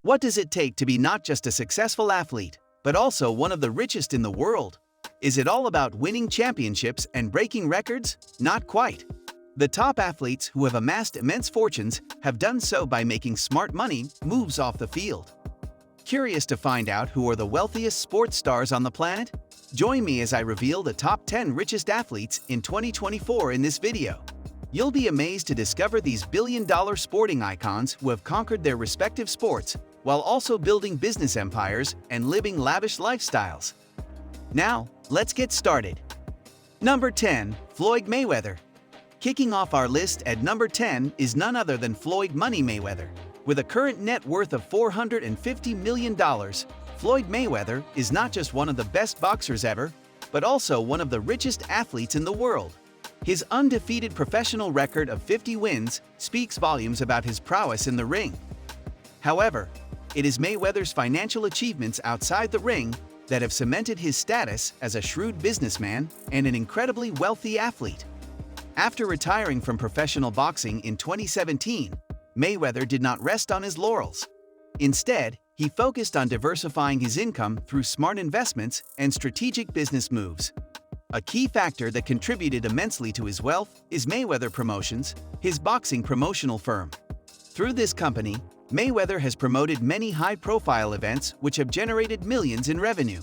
What does it take to be not just a successful athlete, but also one of the richest in the world? Is it all about winning championships and breaking records? Not quite. The top athletes who have amassed immense fortunes have done so by making smart money moves off the field. Curious to find out who are the wealthiest sports stars on the planet? Join me as I reveal the top 10 richest athletes in 2024 in this video. You'll be amazed to discover these billion-dollar sporting icons who have conquered their respective sports while also building business empires and living lavish lifestyles. Now, let's get started. Number 10. Floyd Mayweather. Kicking off our list at number 10 is none other than Floyd "Money" Mayweather. With a current net worth of $450 million, Floyd Mayweather is not just one of the best boxers ever, but also one of the richest athletes in the world. His undefeated professional record of 50 wins speaks volumes about his prowess in the ring. However, it is Mayweather's financial achievements outside the ring that have cemented his status as a shrewd businessman and an incredibly wealthy athlete. After retiring from professional boxing in 2017, Mayweather did not rest on his laurels. Instead, he focused on diversifying his income through smart investments and strategic business moves. A key factor that contributed immensely to his wealth is Mayweather Promotions, his boxing promotional firm. Through this company, Mayweather has promoted many high-profile events which have generated millions in revenue.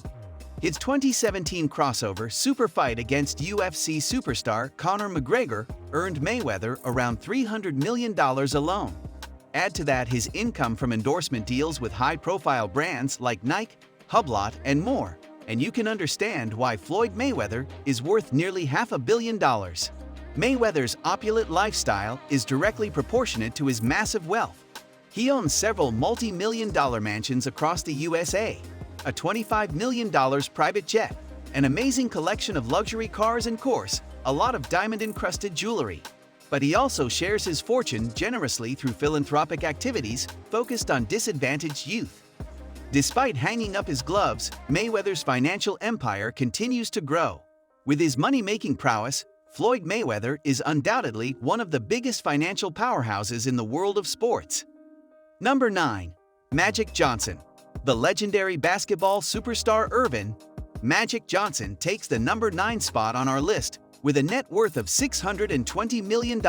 His 2017 crossover super fight against UFC superstar Conor McGregor earned Mayweather around $300 million alone. Add to that his income from endorsement deals with high-profile brands like Nike, Hublot, and more, and you can understand why Floyd Mayweather is worth nearly $500 million. Mayweather's opulent lifestyle is directly proportionate to his massive wealth. He owns several multi-million-dollar mansions across the USA, a $25 million private jet, an amazing collection of luxury cars, and, of course, a lot of diamond-encrusted jewelry. But he also shares his fortune generously through philanthropic activities focused on disadvantaged youth. Despite hanging up his gloves, Mayweather's financial empire continues to grow. With his money-making prowess, Floyd Mayweather is undoubtedly one of the biggest financial powerhouses in the world of sports. Number 9. Magic Johnson. The legendary basketball superstar Earvin Magic Johnson takes the number 9 spot on our list with a net worth of $620 million.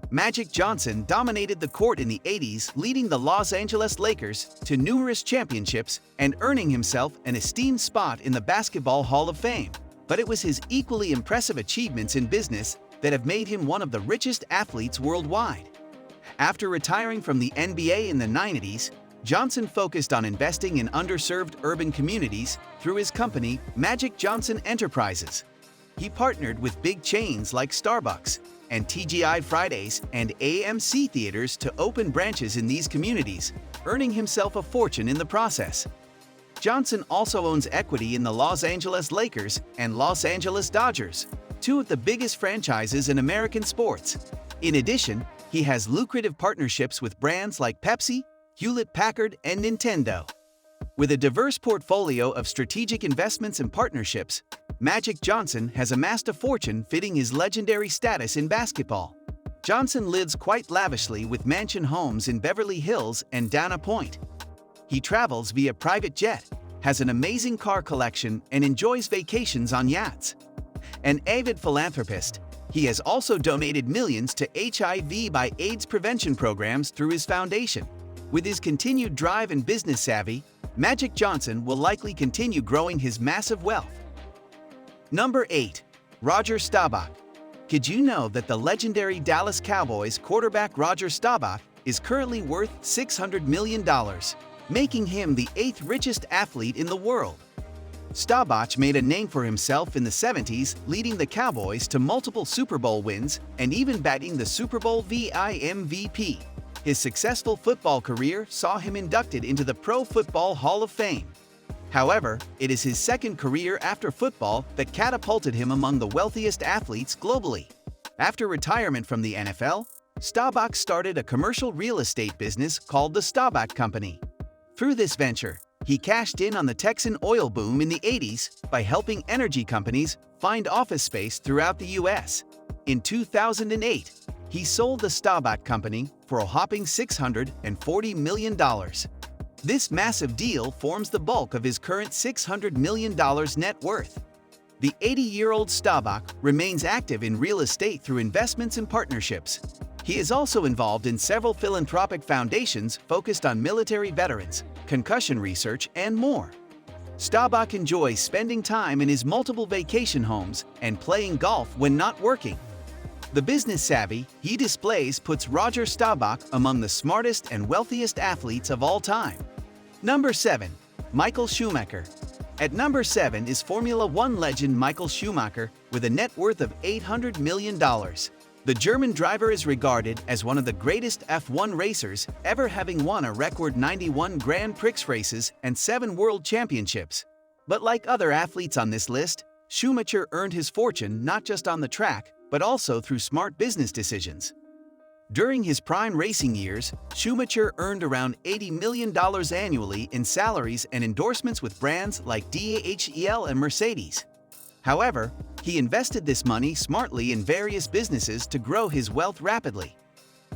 Magic Johnson dominated the court in the 80s, leading the Los Angeles Lakers to numerous championships and earning himself an esteemed spot in the Basketball Hall of Fame. But it was his equally impressive achievements in business that have made him one of the richest athletes worldwide. After retiring from the NBA in the 90s, Johnson focused on investing in underserved urban communities through his company, Magic Johnson Enterprises. He partnered with big chains like Starbucks and TGI Fridays and AMC Theaters to open branches in these communities, earning himself a fortune in the process. Johnson also owns equity in the Los Angeles Lakers and Los Angeles Dodgers, two of the biggest franchises in American sports. In addition, he has lucrative partnerships with brands like Pepsi, Hewlett-Packard, and Nintendo. With a diverse portfolio of strategic investments and partnerships, Magic Johnson has amassed a fortune fitting his legendary status in basketball. Johnson lives quite lavishly with mansion homes in Beverly Hills and Dana Point. He travels via private jet, has an amazing car collection, and enjoys vacations on yachts. An avid philanthropist, he has also donated millions to HIV/AIDS prevention programs through his foundation. With his continued drive and business savvy, Magic Johnson will likely continue growing his massive wealth. Number 8. Roger Staubach. Did you know that the legendary Dallas Cowboys quarterback Roger Staubach is currently worth $600 million, making him the 8th richest athlete in the world? Staubach made a name for himself in the 70s, leading the Cowboys to multiple Super Bowl wins and even batting the Super Bowl MVP. His successful football career saw him inducted into the Pro Football Hall of Fame. However, it is his second career after football that catapulted him among the wealthiest athletes globally. After retirement from the NFL, Staubach started a commercial real estate business called the Staubach Company. Through this venture, he cashed in on the Texan oil boom in the 80s by helping energy companies find office space throughout the U.S. In 2008, he sold the Staubach Company for a whopping $640 million. This massive deal forms the bulk of his current $600 million net worth. The 80-year-old Staubach remains active in real estate through investments and partnerships. He is also involved in several philanthropic foundations focused on military veterans, concussion research, and more. Staubach enjoys spending time in his multiple vacation homes and playing golf when not working. The business savvy he displays puts Roger Staubach among the smartest and wealthiest athletes of all time. Number 7. Michael Schumacher. At number 7 is Formula One legend Michael Schumacher with a net worth of $800 million. The German driver is regarded as one of the greatest F1 racers, ever having won a record 91 Grand Prix races and 7 world championships. But like other athletes on this list, Schumacher earned his fortune not just on the track, but also through smart business decisions. During his prime racing years, Schumacher earned around $80 million annually in salaries and endorsements with brands like DHL and Mercedes. However, he invested this money smartly in various businesses to grow his wealth rapidly.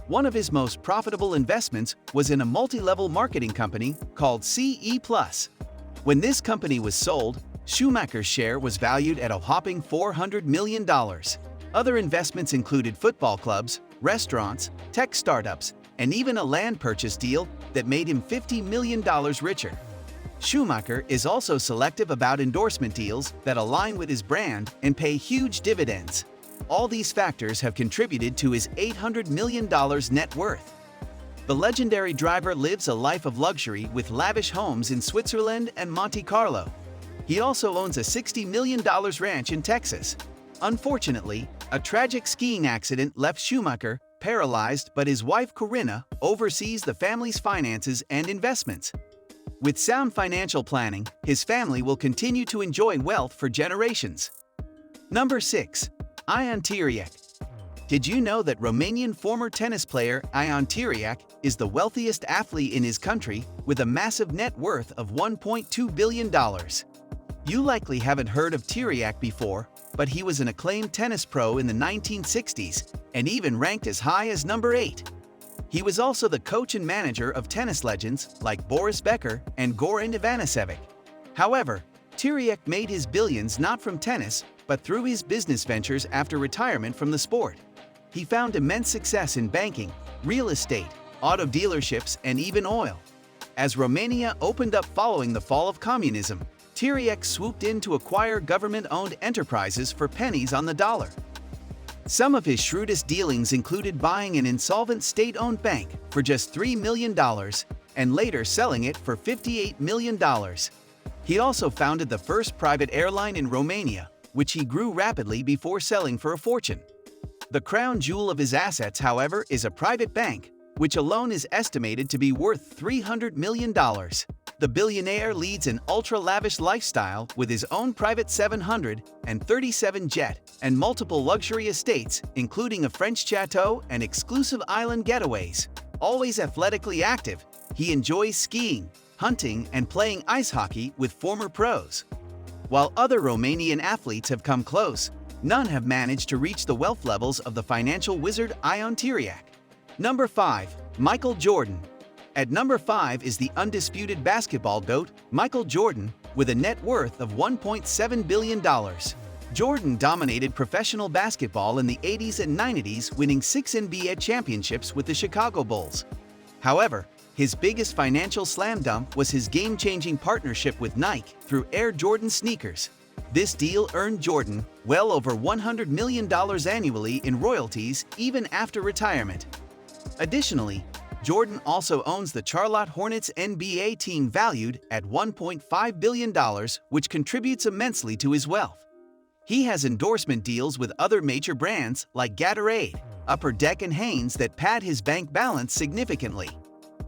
One of his most profitable investments was in a multi-level marketing company called CE+. When this company was sold, Schumacher's share was valued at a whopping $400 million. Other investments included football clubs, restaurants, tech startups, and even a land purchase deal that made him $50 million richer. Schumacher is also selective about endorsement deals that align with his brand and pay huge dividends. All these factors have contributed to his $800 million net worth. The legendary driver lives a life of luxury with lavish homes in Switzerland and Monte Carlo. He also owns a $60 million ranch in Texas. Unfortunately, a tragic skiing accident left Schumacher paralyzed, but his wife Corinna oversees the family's finances and investments. With sound financial planning, his family will continue to enjoy wealth for generations. Number 6. Ion Tiriac. Did you know that Romanian former tennis player Ion Tiriac is the wealthiest athlete in his country with a massive net worth of $1.2 billion? You likely haven't heard of Tiriac before, but he was an acclaimed tennis pro in the 1960s and even ranked as high as number 8. He was also the coach and manager of tennis legends like Boris Becker and Goran Ivanisevic. However, Tiriac made his billions not from tennis, but through his business ventures after retirement from the sport. He found immense success in banking, real estate, auto dealerships, and even oil. As Romania opened up following the fall of communism, Tiriac swooped in to acquire government-owned enterprises for pennies on the dollar. Some of his shrewdest dealings included buying an insolvent state-owned bank for just $3 million and later selling it for $58 million. He also founded the first private airline in Romania, which he grew rapidly before selling for a fortune. The crown jewel of his assets, however, is a private bank, which alone is estimated to be worth $300 million. The billionaire leads an ultra-lavish lifestyle with his own private 737 jet and multiple luxury estates, including a French chateau and exclusive island getaways. Always athletically active, he enjoys skiing, hunting, and playing ice hockey with former pros. While other Romanian athletes have come close, none have managed to reach the wealth levels of the financial wizard Ion Tiriac. Number 5. Michael Jordan. At number 5 is the undisputed basketball GOAT, Michael Jordan, with a net worth of $1.7 billion. Jordan dominated professional basketball in the 80s and 90s, winning 6 NBA championships with the Chicago Bulls. However, his biggest financial slam dunk was his game-changing partnership with Nike through Air Jordan sneakers. This deal earned Jordan well over $100 million annually in royalties even after retirement. Additionally, Jordan also owns the Charlotte Hornets NBA team valued at $1.5 billion, which contributes immensely to his wealth. He has endorsement deals with other major brands like Gatorade, Upper Deck, and Hanes that pad his bank balance significantly.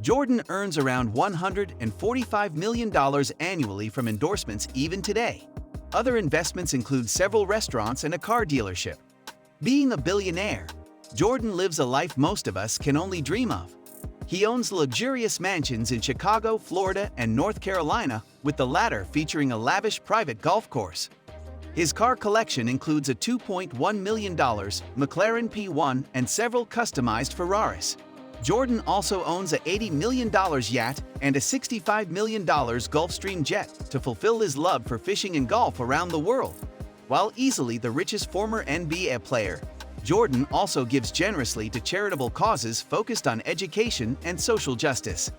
Jordan earns around $145 million annually from endorsements even today. Other investments include several restaurants and a car dealership. Being a billionaire, Jordan lives a life most of us can only dream of. He owns luxurious mansions in Chicago, Florida, and North Carolina, with the latter featuring a lavish private golf course. His car collection includes a $2.1 million McLaren P1 and several customized Ferraris. Jordan also owns a $80 million yacht and a $65 million Gulfstream jet to fulfill his love for fishing and golf around the world. While easily the richest former NBA player, Jordan also gives generously to charitable causes focused on education and social justice.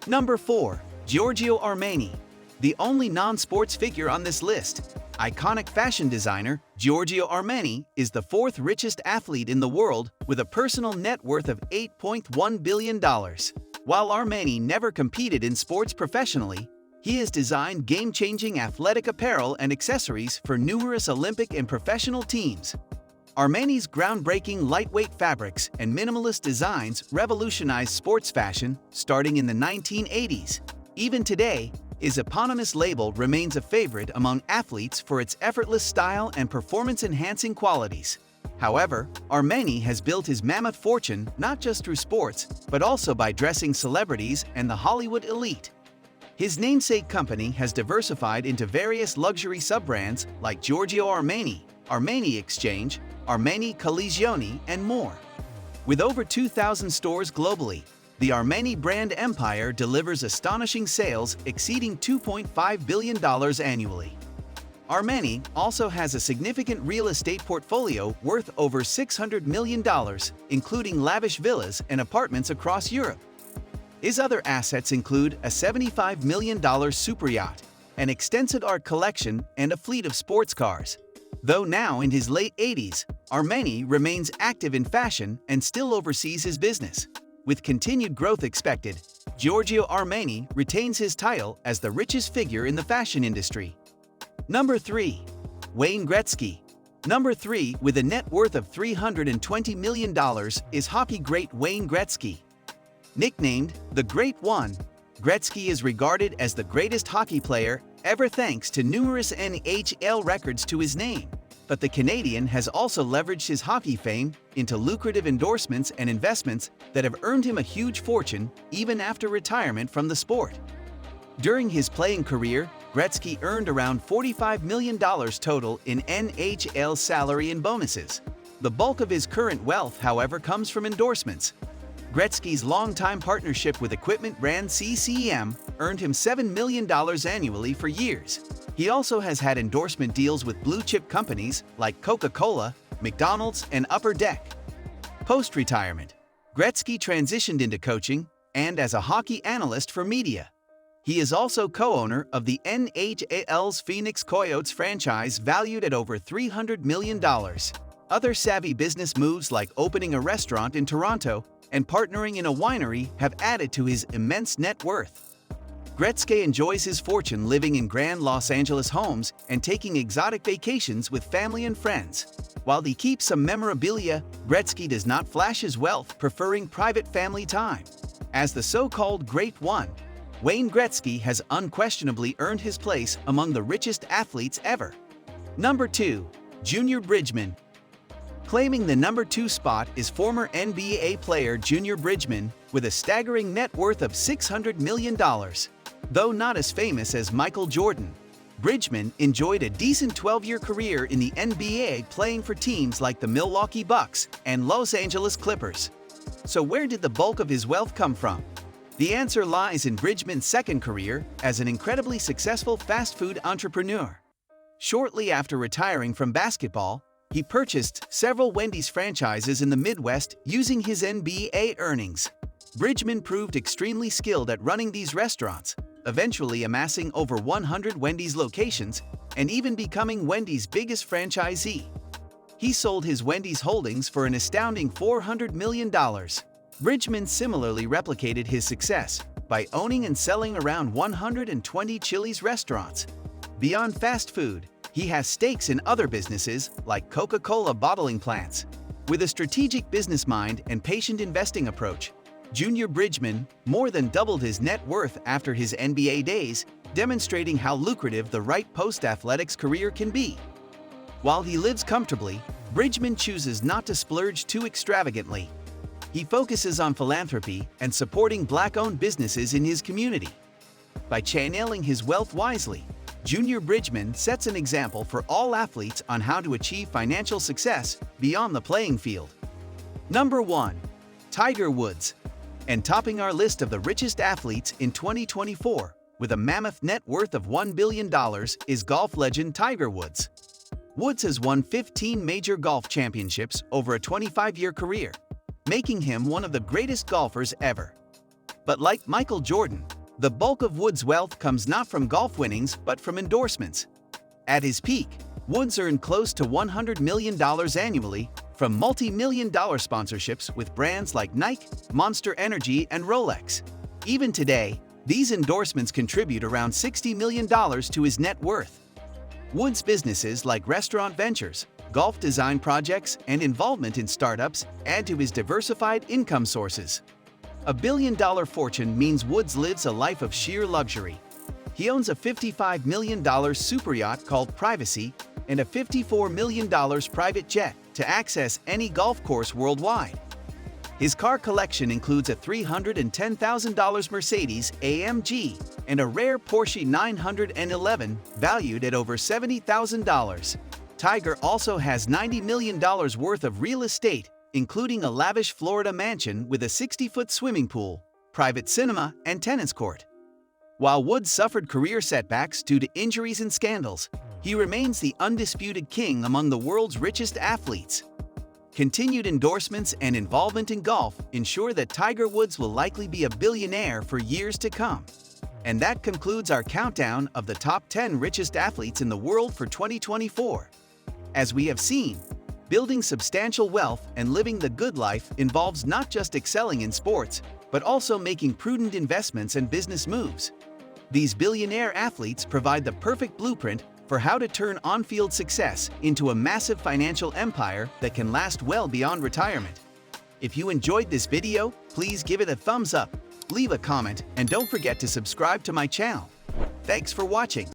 Number 4. Giorgio Armani. The only non-sports figure on this list, iconic fashion designer Giorgio Armani is the fourth richest athlete in the world with a personal net worth of $8.1 billion. While Armani never competed in sports professionally, he has designed game-changing athletic apparel and accessories for numerous Olympic and professional teams. Armani's groundbreaking lightweight fabrics and minimalist designs revolutionized sports fashion starting in the 1980s. Even today, his eponymous label remains a favorite among athletes for its effortless style and performance-enhancing qualities. However, Armani has built his mammoth fortune not just through sports, but also by dressing celebrities and the Hollywood elite. His namesake company has diversified into various luxury sub-brands like Giorgio Armani, Armani Exchange, Armani Collezione, and more. With over 2,000 stores globally, the Armani brand empire delivers astonishing sales exceeding $2.5 billion annually. Armani also has a significant real estate portfolio worth over $600 million, including lavish villas and apartments across Europe. His other assets include a $75 million superyacht, an extensive art collection, and a fleet of sports cars. Though now in his late 80s, Armani remains active in fashion and still oversees his business. With continued growth expected, Giorgio Armani retains his title as the richest figure in the fashion industry. Number 3. Wayne Gretzky. Number 3, with a net worth of $320 million, is hockey great Wayne Gretzky. Nicknamed the Great One, Gretzky is regarded as the greatest hockey player ever thanks to numerous NHL records to his name. But the Canadian has also leveraged his hockey fame into lucrative endorsements and investments that have earned him a huge fortune even after retirement from the sport. During his playing career, Gretzky earned around $45 million total in NHL salary and bonuses. The bulk of his current wealth, however, comes from endorsements. Gretzky's longtime partnership with equipment brand CCM earned him $7 million annually for years. He also has had endorsement deals with blue-chip companies like Coca-Cola, McDonald's, and Upper Deck. Post-retirement, Gretzky transitioned into coaching and as a hockey analyst for media. He is also co-owner of the NHL's Phoenix Coyotes franchise valued at over $300 million. Other savvy business moves like opening a restaurant in Toronto and partnering in a winery have added to his immense net worth. Gretzky enjoys his fortune living in grand Los Angeles homes and taking exotic vacations with family and friends. While he keeps some memorabilia, Gretzky does not flash his wealth, preferring private family time. As the so-called Great One, Wayne Gretzky has unquestionably earned his place among the richest athletes ever. Number 2. Junior Bridgeman. Claiming the number 2 spot is former NBA player Junior Bridgeman with a staggering net worth of $600 million. Though not as famous as Michael Jordan, Bridgeman enjoyed a decent 12-year career in the NBA playing for teams like the Milwaukee Bucks and Los Angeles Clippers. So where did the bulk of his wealth come from? The answer lies in Bridgeman's second career as an incredibly successful fast food entrepreneur. Shortly after retiring from basketball, he purchased several Wendy's franchises in the Midwest using his NBA earnings. Bridgeman proved extremely skilled at running these restaurants, eventually amassing over 100 Wendy's locations and even becoming Wendy's biggest franchisee. He sold his Wendy's holdings for an astounding $400 million. Bridgeman similarly replicated his success by owning and selling around 120 Chili's restaurants. Beyond fast food, he has stakes in other businesses like Coca-Cola bottling plants. With a strategic business mind and patient investing approach, Junior Bridgeman more than doubled his net worth after his NBA days, demonstrating how lucrative the right post-athletics career can be. While he lives comfortably, Bridgeman chooses not to splurge too extravagantly. He focuses on philanthropy and supporting Black-owned businesses in his community. By channeling his wealth wisely, Junior Bridgeman sets an example for all athletes on how to achieve financial success beyond the playing field. Number 1. Tiger Woods. And topping our list of the richest athletes in 2024, with a mammoth net worth of $1 billion, is golf legend Tiger Woods. Woods has won 15 major golf championships over a 25-year career, making him one of the greatest golfers ever. But like Michael Jordan, the bulk of Woods' wealth comes not from golf winnings but from endorsements. At his peak, Woods earned close to $100 million annually from multi-million-dollar sponsorships with brands like Nike, Monster Energy, and Rolex. Even today, these endorsements contribute around $60 million to his net worth. Woods' businesses like restaurant ventures, golf design projects, and involvement in startups add to his diversified income sources. A billion-dollar fortune means Woods lives a life of sheer luxury. He owns a $55 million superyacht called Privacy and a $54 million private jet to access any golf course worldwide. His car collection includes a $310,000 Mercedes AMG and a rare Porsche 911 valued at over $70,000. Tiger also has $90 million worth of real estate, including a lavish Florida mansion with a 60-foot swimming pool, private cinema, and tennis court. While Woods suffered career setbacks due to injuries and scandals, he remains the undisputed king among the world's richest athletes. Continued endorsements and involvement in golf ensure that Tiger Woods will likely be a billionaire for years to come. And that concludes our countdown of the top 10 richest athletes in the world for 2024. As we have seen, building substantial wealth and living the good life involves not just excelling in sports, but also making prudent investments and business moves. These billionaire athletes provide the perfect blueprint for how to turn on-field success into a massive financial empire that can last well beyond retirement. If you enjoyed this video, please give it a thumbs up, leave a comment, and don't forget to subscribe to my channel. Thanks for watching.